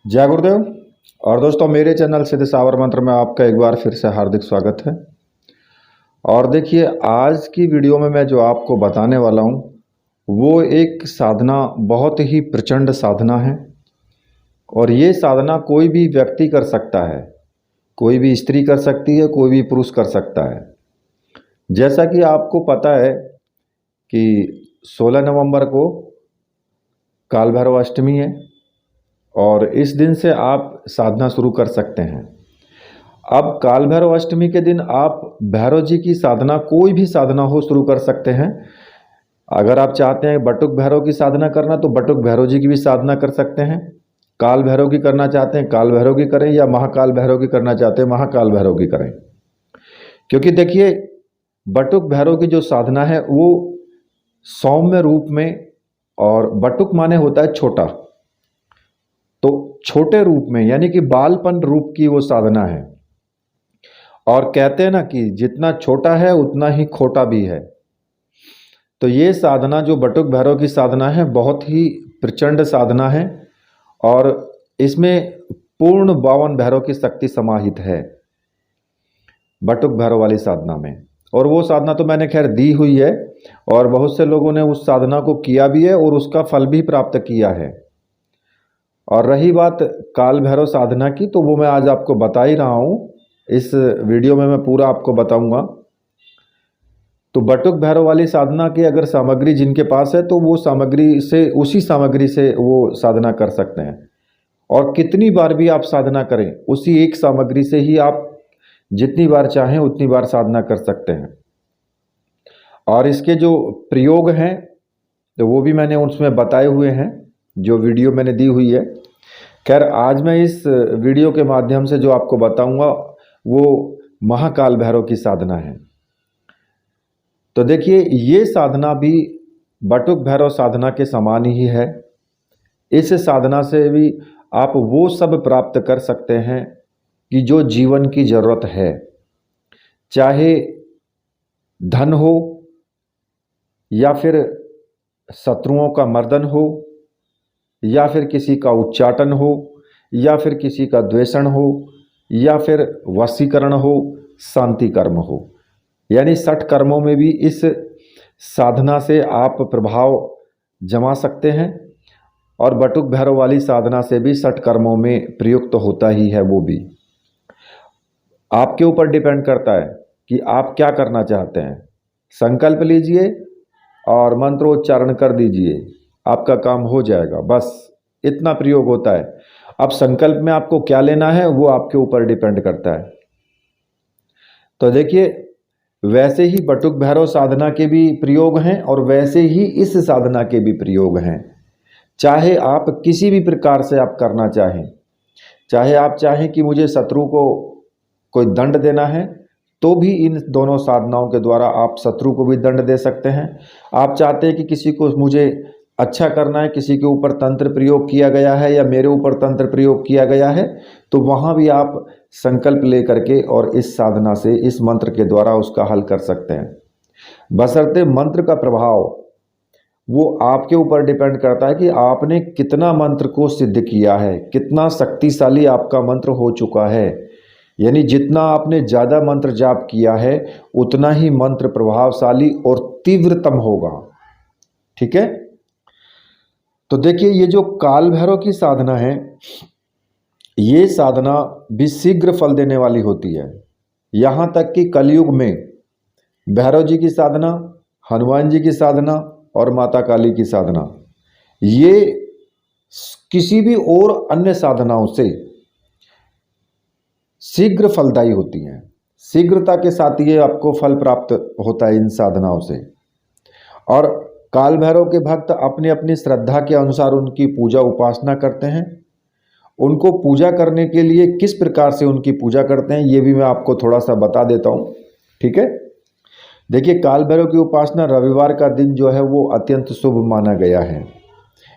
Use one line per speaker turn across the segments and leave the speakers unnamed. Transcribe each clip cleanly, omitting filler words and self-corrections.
जय गुरुदेव। और दोस्तों, मेरे चैनल सिद्ध सावर मंत्र में आपका एक बार फिर से हार्दिक स्वागत है। और देखिए, आज की वीडियो में मैं जो आपको बताने वाला हूँ वो एक साधना, बहुत ही प्रचंड साधना है। और ये साधना कोई भी व्यक्ति कर सकता है, कोई भी स्त्री कर सकती है, कोई भी पुरुष कर सकता है। जैसा कि आपको पता है कि 16 नवंबर को काल भैरव अष्टमी है और इस दिन से आप साधना शुरू कर सकते हैं। अब काल भैरव अष्टमी के दिन आप भैरव जी की साधना, कोई भी साधना हो, शुरू कर सकते हैं। अगर आप चाहते हैं बटुक भैरव की साधना करना तो बटुक भैरव जी की भी साधना कर सकते हैं। काल भैरव की करना चाहते हैं काल भैरव की करें, या महाकाल भैरव की करना चाहते हैं महाकाल भैरव की करें। क्योंकि देखिए, बटुक भैरव की जो साधना है वो सौम्य रूप में, और बटुक माने होता है छोटा, तो छोटे रूप में यानी कि बालपन रूप की वो साधना है। और कहते हैं ना कि जितना छोटा है उतना ही खोटा भी है। तो ये साधना जो बटुक भैरव की साधना है, बहुत ही प्रचंड साधना है और इसमें पूर्ण 52 भैरव की शक्ति समाहित है बटुक भैरव वाली साधना में। और वो साधना तो मैंने खैर दी हुई है और बहुत से लोगों ने उस साधना को किया भी है और उसका फल भी प्राप्त किया है। और रही बात काल भैरव साधना की, तो वो मैं आज आपको बता ही रहा हूँ। इस वीडियो में मैं पूरा आपको बताऊंगा। तो बटुक भैरव वाली साधना की अगर सामग्री जिनके पास है तो वो सामग्री से, उसी सामग्री से वो साधना कर सकते हैं। और कितनी बार भी आप साधना करें, उसी एक सामग्री से ही आप जितनी बार चाहें उतनी बार साधना कर सकते हैं। और इसके जो प्रयोग हैं तो वो भी मैंने उसमें बताए हुए हैं, जो वीडियो मैंने दी हुई है। खैर, आज मैं इस वीडियो के माध्यम से जो आपको बताऊंगा वो महाकाल भैरव की साधना है। तो देखिए, ये साधना भी बटुक भैरव साधना के समान ही है। इस साधना से भी आप वो सब प्राप्त कर सकते हैं कि जो जीवन की जरूरत है, चाहे धन हो, या फिर शत्रुओं का मर्दन हो, या फिर किसी का उच्चाटन हो, या फिर किसी का द्वेषण हो, या फिर वशीकरण हो, शांति कर्म हो। यानी 60 कर्मों में भी इस साधना से आप प्रभाव जमा सकते हैं। और बटुक भैरव वाली साधना से भी 60 कर्मों में प्रयुक्त तो होता ही है। वो भी आपके ऊपर डिपेंड करता है कि आप क्या करना चाहते हैं। संकल्प लीजिए और मंत्रोच्चारण कर दीजिए, आपका काम हो जाएगा। बस इतना प्रयोग होता है। अब संकल्प में आपको क्या लेना है वो आपके ऊपर डिपेंड करता है। तो देखिए, वैसे ही बटुक भैरव साधना के भी प्रयोग हैं और वैसे ही इस साधना के भी प्रयोग हैं। चाहे आप किसी भी प्रकार से आप करना चाहें, चाहे आप चाहें कि मुझे शत्रु को कोई दंड देना है, तो भी इन दोनों साधनाओं के द्वारा आप शत्रु को भी दंड दे सकते हैं। आप चाहते हैं कि किसी को मुझे अच्छा करना है, किसी के ऊपर तंत्र प्रयोग किया गया है या मेरे ऊपर तंत्र प्रयोग किया गया है, तो वहाँ भी आप संकल्प ले करके और इस साधना से, इस मंत्र के द्वारा उसका हल कर सकते हैं। बशर्ते मंत्र का प्रभाव वो आपके ऊपर डिपेंड करता है कि आपने कितना मंत्र को सिद्ध किया है, कितना शक्तिशाली आपका मंत्र हो चुका है। यानी जितना आपने ज़्यादा मंत्र जाप किया है उतना ही मंत्र प्रभावशाली और तीव्रतम होगा। ठीक है। तो देखिए, ये जो काल भैरव की साधना है, ये साधना भी शीघ्र फल देने वाली होती है। यहाँ तक कि कलयुग में भैरव जी की साधना, हनुमान जी की साधना और माता काली की साधना, ये किसी भी और अन्य साधनाओं से शीघ्र फलदायी होती हैं। शीघ्रता के साथ ये आपको फल प्राप्त होता है इन साधनाओं से। और काल भैरव के भक्त अपनी अपनी श्रद्धा के अनुसार उनकी पूजा उपासना करते हैं। उनको पूजा करने के लिए किस प्रकार से उनकी पूजा करते हैं ये भी मैं आपको थोड़ा सा बता देता हूँ। ठीक है। देखिए, काल भैरव की उपासना रविवार का दिन जो है वो अत्यंत शुभ माना गया है।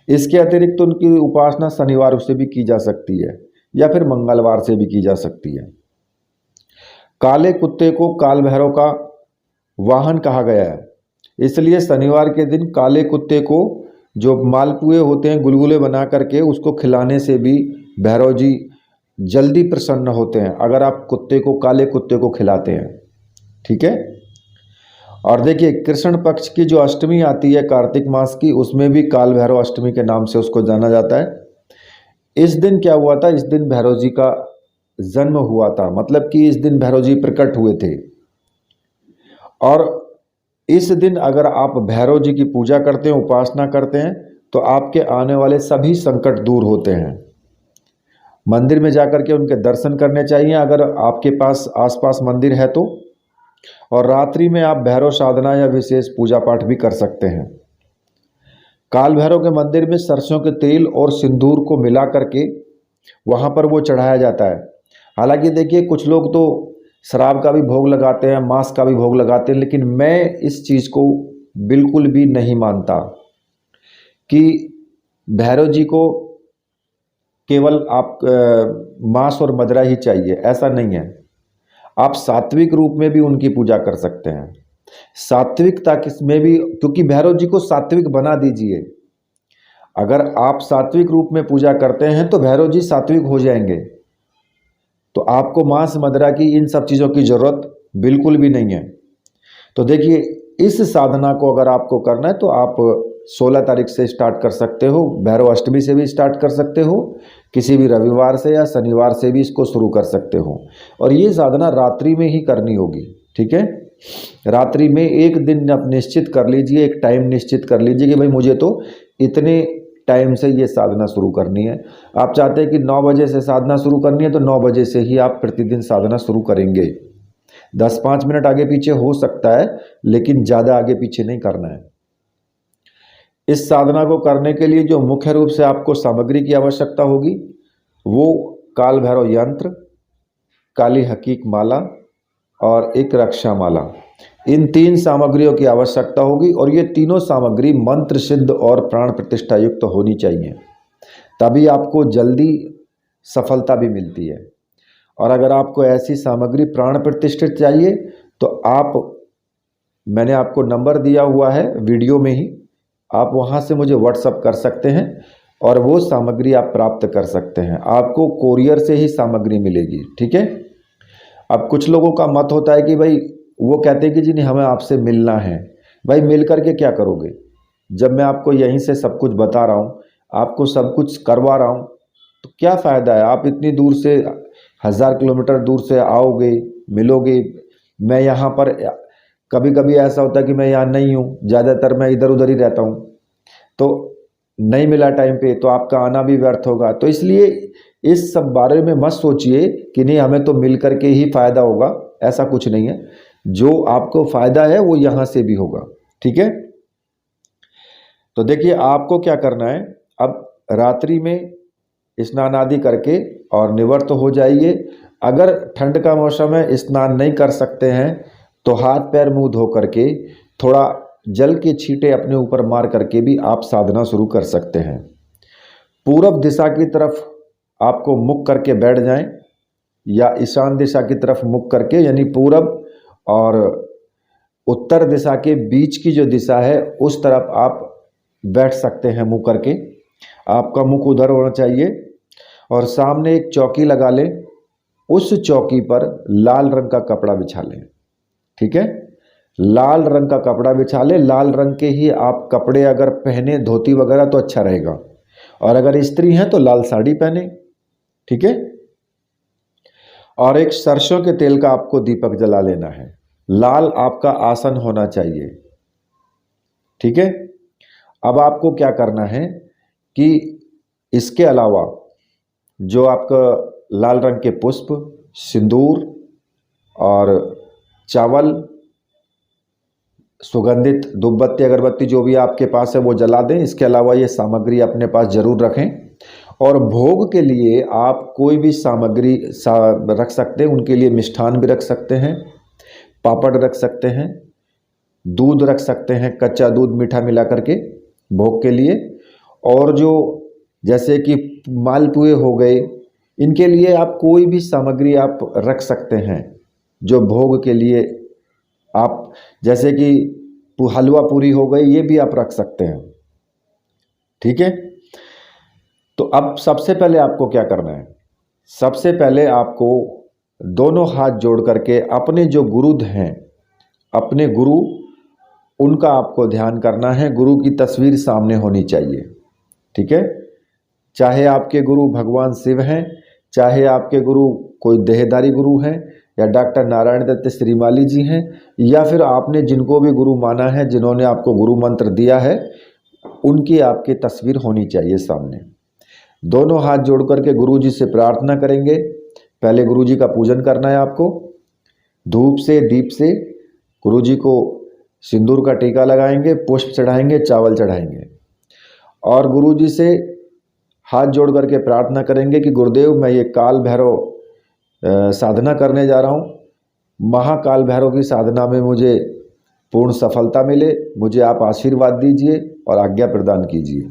इसके अतिरिक्त उनकी उपासना शनिवार से भी की जा सकती है या फिर मंगलवार से भी की जा सकती है। काले कुत्ते को काल भैरव का वाहन कहा गया है, इसलिए शनिवार के दिन काले कुत्ते को जो मालपुए होते हैं, गुलगुले बना करके उसको खिलाने से भी भैरव जी जल्दी प्रसन्न होते हैं अगर आप कुत्ते को, काले कुत्ते को खिलाते हैं। ठीक है। और देखिए कृष्ण पक्ष की जो अष्टमी आती है कार्तिक मास की, उसमें भी काल भैरव अष्टमी के नाम से उसको जाना जाता है। इस दिन क्या हुआ था, इस दिन भैरव जी का जन्म हुआ था, मतलब कि इस दिन भैरव जी प्रकट हुए थे। और इस दिन अगर आप भैरव जी की पूजा करते हैं, उपासना करते हैं, तो आपके आने वाले सभी संकट दूर होते हैं। मंदिर में जाकर के उनके दर्शन करने चाहिए अगर आपके पास आसपास मंदिर है तो। और रात्रि में आप भैरव साधना या विशेष पूजा पाठ भी कर सकते हैं। काल भैरव के मंदिर में सरसों के तेल और सिंदूर को मिला करके वहाँ पर वो चढ़ाया जाता है। हालांकि देखिए कुछ लोग तो शराब का भी भोग लगाते हैं, मांस का भी भोग लगाते हैं, लेकिन मैं इस चीज़ को बिल्कुल भी नहीं मानता कि भैरव जी को केवल आप मांस और मदिरा ही चाहिए, ऐसा नहीं है। आप सात्विक रूप में भी उनकी पूजा कर सकते हैं। सात्विकता किसमें भी, क्योंकि भैरव जी को सात्विक बना दीजिए। अगर आप सात्विक रूप में पूजा करते हैं तो भैरव जी सात्विक हो जाएंगे। तो आपको मांस मदिरा की इन सब चीज़ों की जरूरत बिल्कुल भी नहीं है। तो देखिए इस साधना को अगर आपको करना है तो आप 16 तारीख से स्टार्ट कर सकते हो, भैरव अष्टमी से भी स्टार्ट कर सकते हो, किसी भी रविवार से या शनिवार से भी इसको शुरू कर सकते हो। और ये साधना रात्रि में ही करनी होगी। ठीक है। रात्रि में एक दिन आप निश्चित कर लीजिए, एक टाइम निश्चित कर लीजिए कि भाई मुझे तो इतने टाइम से ये साधना शुरू करनी है। आप चाहते हैं कि 9 बजे से साधना शुरू करनी है तो 9 बजे से ही आप प्रतिदिन साधना शुरू करेंगे। 10-5 मिनट आगे पीछे हो सकता है, लेकिन ज़्यादा आगे पीछे नहीं करना है। इस साधना को करने के लिए जो मुख्य रूप से आपको सामग्री की आवश्यकता होगी वो काल भैरव यंत्र, काली हकीक माला और एक रक्षा माला, इन 3 सामग्रियों की आवश्यकता होगी। और ये तीनों सामग्री मंत्र सिद्ध और प्राण प्रतिष्ठा युक्त तो होनी चाहिए, तभी आपको जल्दी सफलता भी मिलती है। और अगर आपको ऐसी सामग्री प्राण प्रतिष्ठित चाहिए तो मैंने आपको नंबर दिया हुआ है वीडियो में ही, आप वहाँ से मुझे व्हाट्सअप कर सकते हैं और वो सामग्री आप प्राप्त कर सकते हैं। आपको कोरियर से ही सामग्री मिलेगी। ठीक है। अब कुछ लोगों का मत होता है कि भाई वो कहते हैं कि जी नहीं हमें आपसे मिलना है। भाई मिल करके क्या करोगे, जब मैं आपको यहीं से सब कुछ बता रहा हूँ, आपको सब कुछ करवा रहा हूँ, तो क्या फ़ायदा है। आप इतनी दूर से 1000 किलोमीटर दूर से आओगे, मिलोगे। मैं यहाँ पर कभी कभी ऐसा होता है कि मैं यहाँ नहीं हूँ, ज़्यादातर मैं इधर उधर ही रहता हूँ, तो नहीं मिला टाइम पे तो आपका आना भी व्यर्थ होगा। तो इसलिए इस सब बारे में मत सोचिए कि नहीं हमें तो मिल करके ही फ़ायदा होगा, ऐसा कुछ नहीं है। जो आपको फ़ायदा है वो यहाँ से भी होगा। ठीक है। तो देखिए आपको क्या करना है, अब रात्रि में स्नान आदि करके और निवृत्त हो जाइए। अगर ठंड का मौसम है, स्नान नहीं कर सकते हैं, तो हाथ पैर मुंह धो करके थोड़ा जल के छींटे अपने ऊपर मार करके भी आप साधना शुरू कर सकते हैं। पूरब दिशा की तरफ आपको मुख करके बैठ जाएं या ईशान दिशा की तरफ मुख करके, यानी पूरब और उत्तर दिशा के बीच की जो दिशा है उस तरफ आप बैठ सकते हैं मुँह करके। आपका मुख उधर होना चाहिए और सामने एक चौकी लगा लें, उस चौकी पर लाल रंग का कपड़ा बिछा लें। ठीक है। लाल रंग का कपड़ा बिछा लें, लाल रंग के ही आप कपड़े अगर पहने, धोती वगैरह, तो अच्छा रहेगा। और अगर स्त्री हैं तो लाल साड़ी पहने। ठीक है। और एक सरसों के तेल का आपको दीपक जला लेना है। लाल आपका आसन होना चाहिए। ठीक है। अब आपको क्या करना है कि इसके अलावा जो आपका लाल रंग के पुष्प, सिंदूर और चावल, सुगंधित धूपबत्ती अगरबत्ती जो भी आपके पास है वो जला दें। इसके अलावा ये सामग्री अपने पास जरूर रखें। और भोग के लिए आप कोई भी सामग्री रख सकते हैं, उनके लिए मिष्ठान भी रख सकते हैं, पापड़ रख सकते हैं, दूध रख सकते हैं, कच्चा दूध मीठा मिला करके भोग के लिए। और जो जैसे कि मालपुए हो गए, इनके लिए आप कोई भी सामग्री आप रख सकते हैं जो भोग के लिए आप, जैसे कि हलवा पूरी हो गई, ये भी आप रख सकते हैं। ठीक है। तो अब सबसे पहले आपको क्या करना है, सबसे पहले आपको दोनों हाथ जोड़ करके अपने जो गुरुद हैं, अपने गुरु, उनका आपको ध्यान करना है। गुरु की तस्वीर सामने होनी चाहिए, ठीक है। चाहे आपके गुरु भगवान शिव हैं, चाहे आपके गुरु कोई देहधारी गुरु हैं, या डॉक्टर नारायण दत्त श्रीमाली जी हैं, या फिर आपने जिनको भी गुरु माना है, जिन्होंने आपको गुरु मंत्र दिया है, उनकी आपकी तस्वीर होनी चाहिए सामने। दोनों हाथ जोड़ करके गुरु जी से प्रार्थना करेंगे। पहले गुरु जी का पूजन करना है आपको, धूप से दीप से गुरु जी को सिंदूर का टीका लगाएंगे, पुष्प चढ़ाएंगे, चावल चढ़ाएंगे, और गुरु जी से हाथ जोड़ करके प्रार्थना करेंगे कि गुरुदेव, मैं ये काल भैरव साधना करने जा रहा हूँ, महाकाल भैरव की साधना में मुझे पूर्ण सफलता मिले, मुझे आप आशीर्वाद दीजिए और आज्ञा प्रदान कीजिए।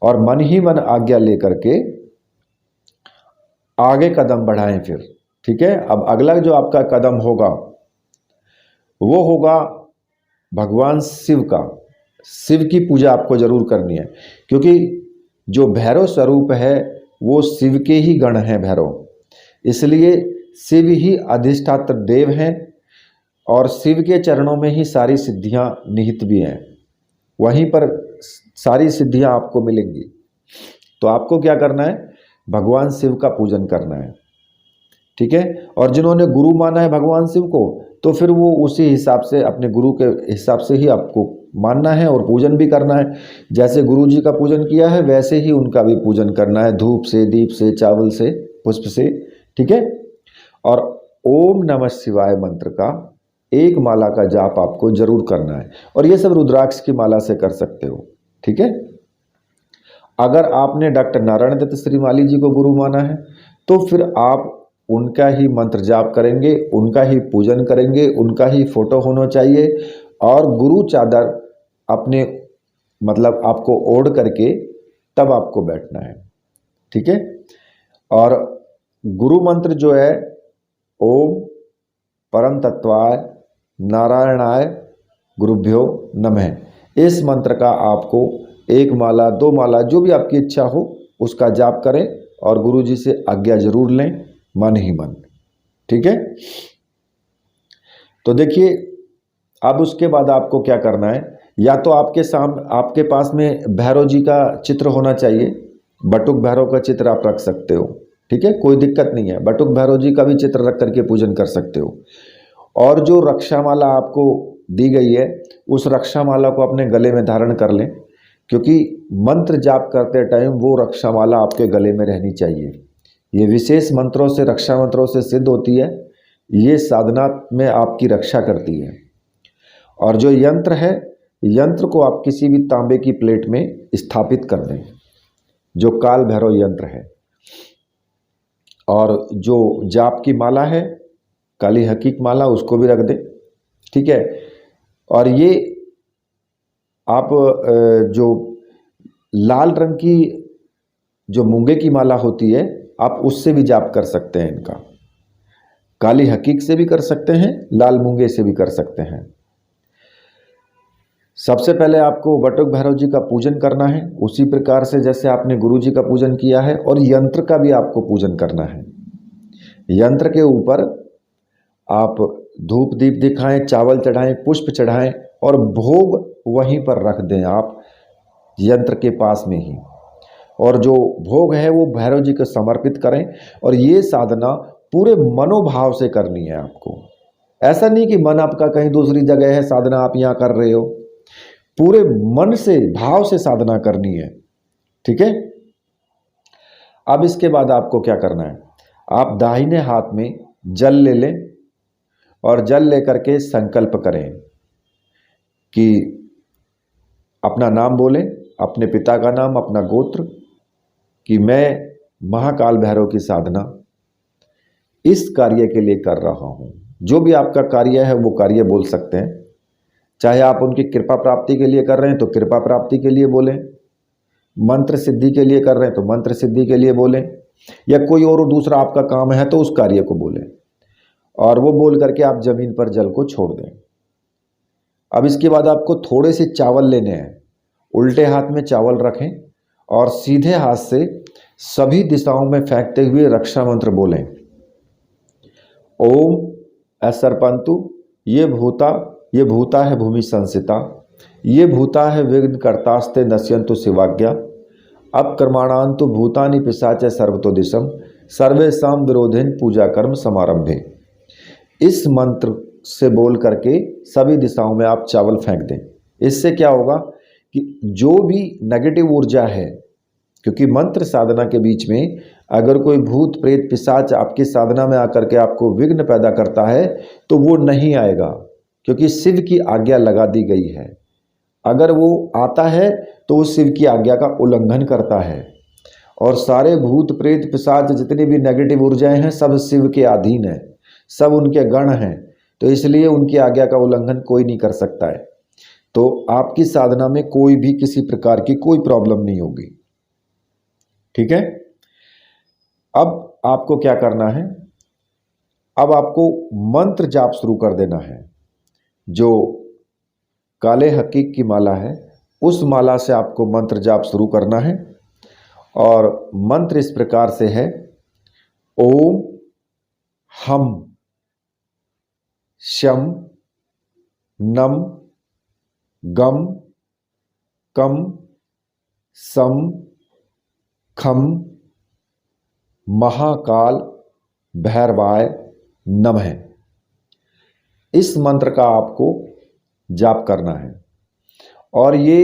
और मन ही मन आज्ञा लेकर के आगे कदम बढ़ाएं फिर, ठीक है। अब अगला जो आपका कदम होगा वो होगा भगवान शिव का। शिव की पूजा आपको जरूर करनी है, क्योंकि जो भैरव स्वरूप है वो शिव के ही गण हैं भैरव, इसलिए शिव ही अधिष्ठात्र देव हैं और शिव के चरणों में ही सारी सिद्धियां निहित भी हैं, वहीं पर सारी सिद्धियां आपको मिलेंगी। तो आपको क्या करना है, भगवान शिव का पूजन करना है, ठीक है। और जिन्होंने गुरु माना है भगवान शिव को, तो फिर वो उसी हिसाब से, अपने गुरु के हिसाब से ही आपको मानना है और पूजन भी करना है। जैसे गुरु जी का पूजन किया है वैसे ही उनका भी पूजन करना है, धूप से, दीप से, चावल से, पुष्प से, ठीक है। और ओम नमः शिवाय मंत्र का एक माला का जाप आपको जरूर करना है, और ये सब रुद्राक्ष की माला से कर सकते हो, ठीक है। अगर आपने डॉक्टर नारायण दत्त श्रीमाली जी को गुरु माना है तो फिर आप उनका ही मंत्र जाप करेंगे, उनका ही पूजन करेंगे, उनका ही फोटो होना चाहिए, और गुरु चादर अपने मतलब आपको ओढ़ करके तब आपको बैठना है, ठीक है। और गुरु मंत्र जो है, ओम परम तत्वाय नारायणाय गुरुभ्यो नमः, इस मंत्र का आपको एक माला, दो माला, जो भी आपकी इच्छा हो उसका जाप करें और गुरु जी से आज्ञा जरूर लें, मन ही मन, ठीक है। तो देखिए, अब उसके बाद आपको क्या करना है, या तो आपके पास में भैरव जी का चित्र होना चाहिए, बटुक भैरव का चित्र आप रख सकते हो, ठीक है, कोई दिक्कत नहीं है। बटुक भैरव जी का भी चित्र रख करके पूजन कर सकते हो। और जो रक्षामाला आपको दी गई है, उस रक्षामाला को अपने गले में धारण कर लें, क्योंकि मंत्र जाप करते टाइम वो रक्षामाला आपके गले में रहनी चाहिए। ये विशेष मंत्रों से, रक्षा मंत्रों से सिद्ध होती है, ये साधना में आपकी रक्षा करती है। और जो यंत्र है, यंत्र को आप किसी भी तांबे की प्लेट में स्थापित कर दें, जो काल भैरव यंत्र है। और जो जाप की माला है, काली हकीक माला, उसको भी रख दें, ठीक है। और ये आप जो लाल रंग की जो मूंगे की माला होती है, आप उससे भी जाप कर सकते हैं इनका। काली हकीक से भी कर सकते हैं, लाल मूंगे से भी कर सकते हैं। सबसे पहले आपको बटुक भैरव जी का पूजन करना है, उसी प्रकार से जैसे आपने गुरु जी का पूजन किया है, और यंत्र का भी आपको पूजन करना है। यंत्र के ऊपर आप धूप दीप दिखाएं, चावल चढ़ाएं, पुष्प चढ़ाएं, और भोग वहीं पर रख दें आप यंत्र के पास में ही। और जो भोग है वो भैरव जी को समर्पित करें। और ये साधना पूरे मनोभाव से करनी है आपको। ऐसा नहीं कि मन आपका कहीं दूसरी जगह है, साधना आप यहाँ कर रहे हो, पूरे मन से, भाव से साधना करनी है, ठीक है। अब इसके बाद आपको क्या करना है, आप दाहिने हाथ में जल ले लें और जल लेकर के संकल्प करें कि अपना नाम बोलें, अपने पिता का नाम, अपना गोत्र, कि मैं महाकाल भैरव की साधना इस कार्य के लिए कर रहा हूं। जो भी आपका कार्य है वो कार्य बोल सकते हैं। चाहे आप उनकी कृपा प्राप्ति के लिए कर रहे हैं तो कृपा प्राप्ति के लिए बोलें, मंत्र सिद्धि के लिए कर रहे हैं तो मंत्र सिद्धि के लिए बोलें, या कोई और दूसरा आपका काम है तो उस कार्य को बोलें। और वो बोल करके आप जमीन पर जल को छोड़ दें। अब इसके बाद आपको थोड़े से चावल लेने हैं, उल्टे हाथ में चावल रखें और सीधे हाथ से सभी दिशाओं में फेंकते हुए रक्षा मंत्र बोलें। ओम सर्पंतु ये भूता है भूमि संसिता, ये भूता है विघ्न कर्तास्ते नश्यंतु शिवाज्ञा, अब कर्माणांतु भूतानि पिशाच सर्वतो दिशम, सर्वेषां विरोधेन पूजा कर्म समारंभे। इस मंत्र से बोल करके सभी दिशाओं में आप चावल फेंक दें। इससे क्या होगा कि जो भी नेगेटिव ऊर्जा है, क्योंकि मंत्र साधना के बीच में अगर कोई भूत प्रेत पिशाच आपकी साधना में आकर के आपको विघ्न पैदा करता है तो वो नहीं आएगा, क्योंकि शिव की आज्ञा लगा दी गई है। अगर वो आता है तो वो शिव की आज्ञा का उल्लंघन करता है, और सारे भूत प्रेत पिशाच जितनी भी नेगेटिव ऊर्जाएं हैं सब शिव के अधीन है, सब उनके गण हैं, तो इसलिए उनकी आज्ञा का उल्लंघन कोई नहीं कर सकता है। तो आपकी साधना में कोई भी किसी प्रकार की कोई प्रॉब्लम नहीं होगी। ठीक है, अब आपको क्या करना है, अब आपको मंत्र जाप शुरू कर देना है। जो काले हकीक की माला है उस माला से आपको मंत्र जाप शुरू करना है, और मंत्र इस प्रकार से है, ओम हम शम नम गम कम सम खम महाकाल भैरवाय नमः। इस मंत्र का आपको जाप करना है, और ये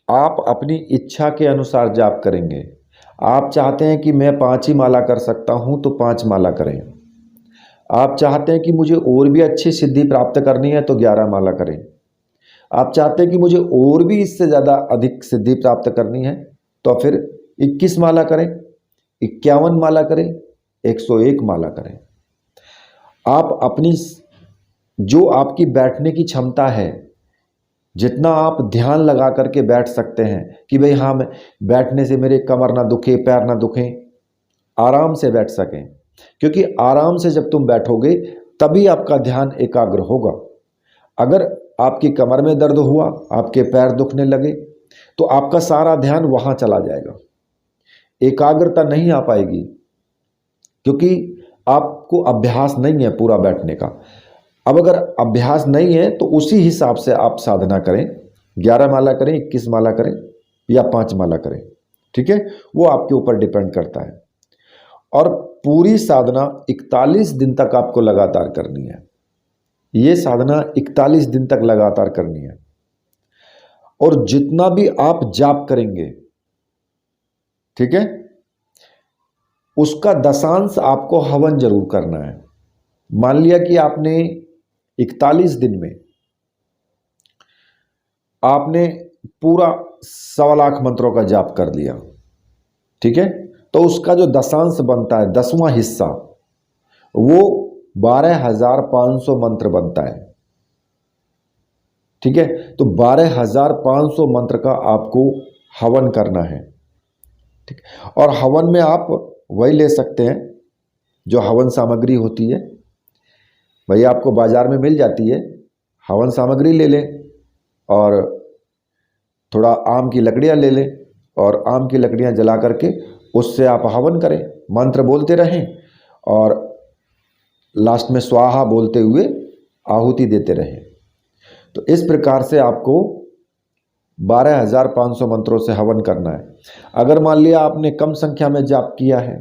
आप अपनी इच्छा के अनुसार जाप करेंगे। आप चाहते हैं कि मैं 5 ही माला कर सकता हूं तो 5 माला करें। आप चाहते हैं कि मुझे और भी अच्छी सिद्धि प्राप्त करनी है तो 11 माला करें। आप चाहते हैं कि मुझे और भी इससे ज़्यादा अधिक सिद्धि प्राप्त करनी है तो फिर 21 माला करें, 51 माला करें, 101 माला करें। आप अपनी जो आपकी बैठने की क्षमता है, जितना आप ध्यान लगा करके बैठ सकते हैं कि भाई हाँ, मैं बैठने से मेरे कमर ना दुखे, पैर ना दुखें, आराम से बैठ सकें, क्योंकि आराम से जब तुम बैठोगे तभी आपका ध्यान एकाग्र होगा। अगर आपकी कमर में दर्द हुआ, आपके पैर दुखने लगे, तो आपका सारा ध्यान वहाँ चला जाएगा, एकाग्रता नहीं आ पाएगी, क्योंकि आपको अभ्यास नहीं है पूरा बैठने का। अब अगर अभ्यास नहीं है तो उसी हिसाब से आप साधना करें, 11 माला करें, 21 माला करें या 5 माला करें। ठीक है, वो आपके ऊपर डिपेंड करता है। और पूरी साधना 41 दिन तक आपको लगातार करनी है। ये साधना 41 दिन तक लगातार करनी है, और जितना भी आप जाप करेंगे, ठीक है, उसका दशांश आपको हवन जरूर करना है। मान लिया कि आपने 41 दिन में आपने पूरा 1.25 लाख मंत्रों का जाप कर लिया, ठीक है, तो उसका जो दशांश बनता है, 10वां हिस्सा, वो 12,500 मंत्र बनता है। ठीक है, तो 12,500 मंत्र का आपको हवन करना है। ठीक, और हवन में आप वही ले सकते हैं जो हवन सामग्री होती है, वही आपको बाजार में मिल जाती है। हवन सामग्री ले लें और थोड़ा आम की लकड़ियाँ ले लें, और आम की लकड़ियाँ जला करके उससे आप हवन करें, मंत्र बोलते रहें और लास्ट में स्वाहा बोलते हुए आहुति देते रहें। तो इस प्रकार से आपको 12,500 मंत्रों से हवन करना है। अगर मान लिया आपने कम संख्या में जाप किया है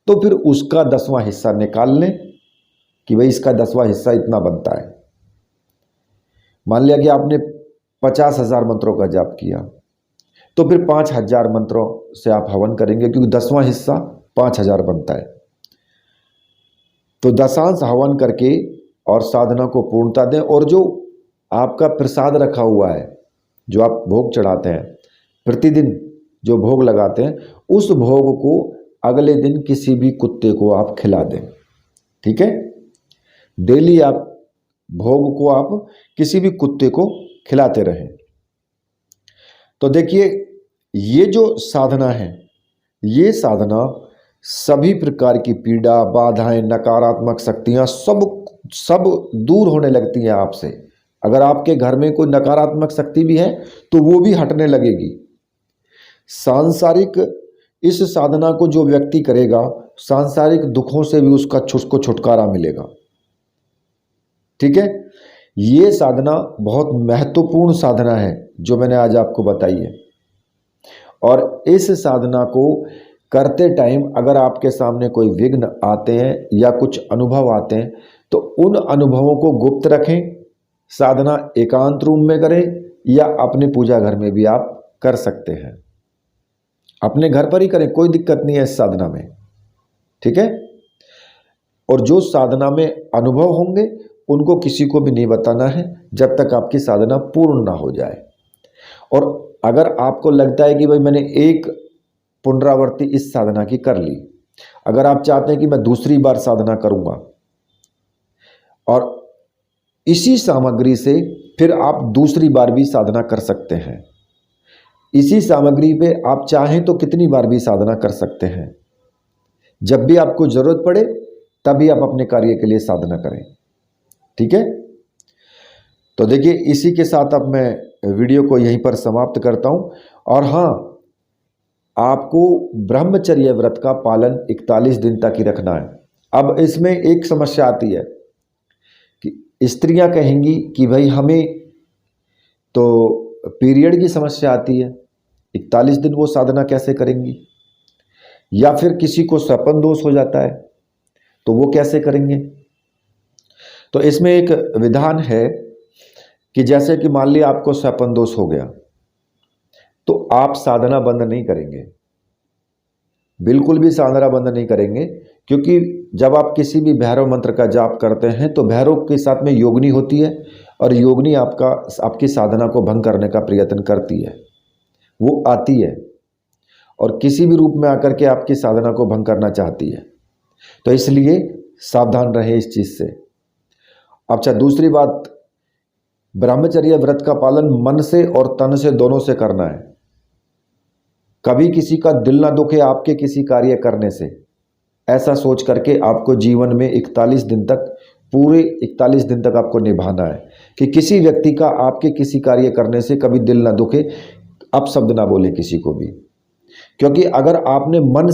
तो फिर उसका 10वां हिस्सा निकाल लें कि भाई इसका 10वां हिस्सा इतना बनता है। मान लिया कि आपने 50,000 मंत्रों का जाप किया तो फिर 5,000 मंत्रों से आप हवन करेंगे, क्योंकि 10वां हिस्सा 5,000 बनता है। तो दशांश हवन करके और साधना को पूर्णता दें। और जो आपका प्रसाद रखा हुआ है, जो आप भोग चढ़ाते हैं, प्रतिदिन जो भोग लगाते हैं, उस भोग को अगले दिन किसी भी कुत्ते को आप खिला दें। ठीक है, डेली आप भोग को आप किसी भी कुत्ते को खिलाते रहें। तो देखिए, ये जो साधना है, ये साधना सभी प्रकार की पीड़ा, बाधाएं, नकारात्मक शक्तियां सब दूर होने लगती हैं आपसे। अगर आपके घर में कोई नकारात्मक शक्ति भी है तो वो भी हटने लगेगी। सांसारिक इस साधना को जो व्यक्ति करेगा, सांसारिक दुखों से भी उसको छुटकारा मिलेगा। ठीक है, ये साधना बहुत महत्वपूर्ण साधना है जो मैंने आज आपको बताई है। और इस साधना को करते टाइम अगर आपके सामने कोई विघ्न आते हैं या कुछ अनुभव आते हैं तो उन अनुभवों को गुप्त रखें। साधना एकांत रूम में करें या अपने पूजा घर में भी आप कर सकते हैं। अपने घर पर ही करें, कोई दिक्कत नहीं है इस साधना में। ठीक है, और जो साधना में अनुभव होंगे उनको किसी को भी नहीं बताना है जब तक आपकी साधना पूर्ण ना हो जाए। और अगर आपको लगता है कि भाई मैंने एक पुनरावृत्ति इस साधना की कर ली, अगर आप चाहते हैं कि मैं दूसरी बार साधना करूंगा और इसी सामग्री से फिर आप दूसरी बार भी साधना कर सकते हैं। इसी सामग्री पे आप चाहें तो कितनी बार भी साधना कर सकते हैं। जब भी आपको जरूरत पड़े तभी आप अपने कार्य के लिए साधना करें। ठीक है, तो देखिए इसी के साथ अब मैं वीडियो को यहीं पर समाप्त करता हूं। और हाँ, आपको ब्रह्मचर्य व्रत का पालन 41 दिन तक ही रखना है। अब इसमें एक समस्या आती है कि स्त्रियां कहेंगी कि भाई हमें तो पीरियड की समस्या आती है, 41 दिन वो साधना कैसे करेंगी, या फिर किसी को स्वपन दोष हो जाता है तो वो कैसे करेंगे। तो इसमें एक विधान है कि जैसे कि मान लिया आपको स्वपन दोष हो गया तो आप साधना बंद नहीं करेंगे, बिल्कुल भी साधना बंद नहीं करेंगे, क्योंकि जब आप किसी भी भैरव मंत्र का जाप करते हैं तो भैरव के साथ में योगिनी होती है और योगिनी आपकी साधना को भंग करने का प्रयत्न करती है। वो आती है और किसी भी रूप में आकर के आपकी साधना को भंग करना चाहती है। तो इसलिए सावधान रहे इस चीज़ से। अच्छा, दूसरी बात, ब्रह्मचर्य व्रत का पालन मन से और तन से दोनों से करना है। कभी किसी का दिल ना दुखे आपके किसी कार्य करने से, ऐसा सोच करके आपको जीवन में 41 दिन तक, पूरे 41 दिन तक आपको निभाना है कि किसी व्यक्ति का आपके किसी कार्य करने से कभी दिल ना दुखे, अपशब्द ना बोले किसी को भी। क्योंकि अगर आपने मन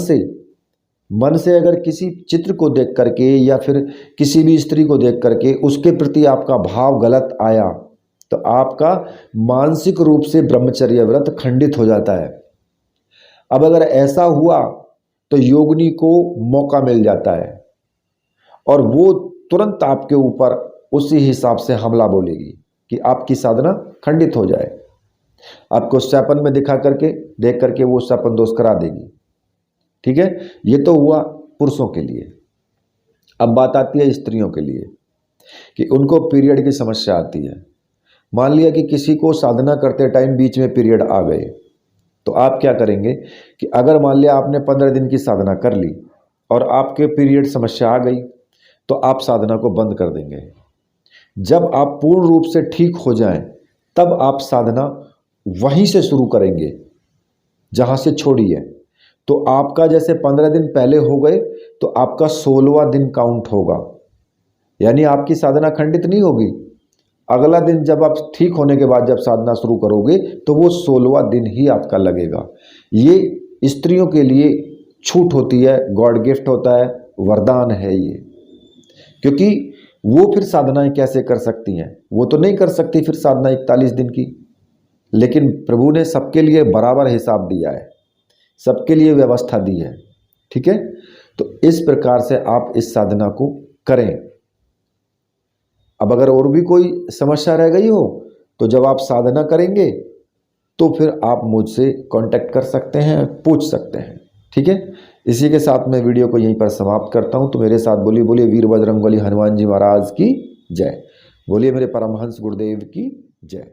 से अगर किसी चित्र को देख करके या फिर किसी भी स्त्री को देख करके उसके प्रति आपका भाव गलत आया तो आपका मानसिक रूप से ब्रह्मचर्य व्रत खंडित हो जाता है। अब अगर ऐसा हुआ तो योगिनी को मौका मिल जाता है और वो तुरंत आपके ऊपर उसी हिसाब से हमला बोलेगी कि आपकी साधना खंडित हो जाए। आपको स्वप्न में दिखा करके देख करके वो स्वप्न दोष करा देगी। ठीक है, ये तो हुआ पुरुषों के लिए। अब बात आती है स्त्रियों के लिए कि उनको पीरियड की समस्या आती है। मान लिया कि किसी को साधना करते टाइम बीच में पीरियड आ गए तो आप क्या करेंगे कि अगर मान लिया आपने 15 दिन की साधना कर ली और आपके पीरियड समस्या आ गई तो आप साधना को बंद कर देंगे। जब आप पूर्ण रूप से ठीक हो जाएं तब आप साधना वहीं से शुरू करेंगे जहां से छोड़ी है। तो आपका जैसे 15 दिन पहले हो गए तो आपका 16वां दिन काउंट होगा, यानी आपकी साधना खंडित नहीं होगी। अगला दिन जब आप ठीक होने के बाद जब साधना शुरू करोगे तो वो 16वां दिन ही आपका लगेगा। ये स्त्रियों के लिए छूट होती है, गॉड गिफ्ट होता है, वरदान है ये। क्योंकि वो फिर साधनाएं कैसे कर सकती हैं, वो तो नहीं कर सकती फिर साधना 41 दिन की। लेकिन प्रभु ने सबके लिए बराबर हिसाब दिया है, सबके लिए व्यवस्था दी है। ठीक है, तो इस प्रकार से आप इस साधना को करें। अब अगर और भी कोई समस्या रह गई हो तो जब आप साधना करेंगे तो फिर आप मुझसे कांटेक्ट कर सकते हैं, पूछ सकते हैं। ठीक है, इसी के साथ मैं वीडियो को यहीं पर समाप्त करता हूं। तो मेरे साथ बोलिए बोलिए वीर बजरंगबली हनुमान जी महाराज की जय। बोलिए मेरे परमहंस गुरुदेव की जय।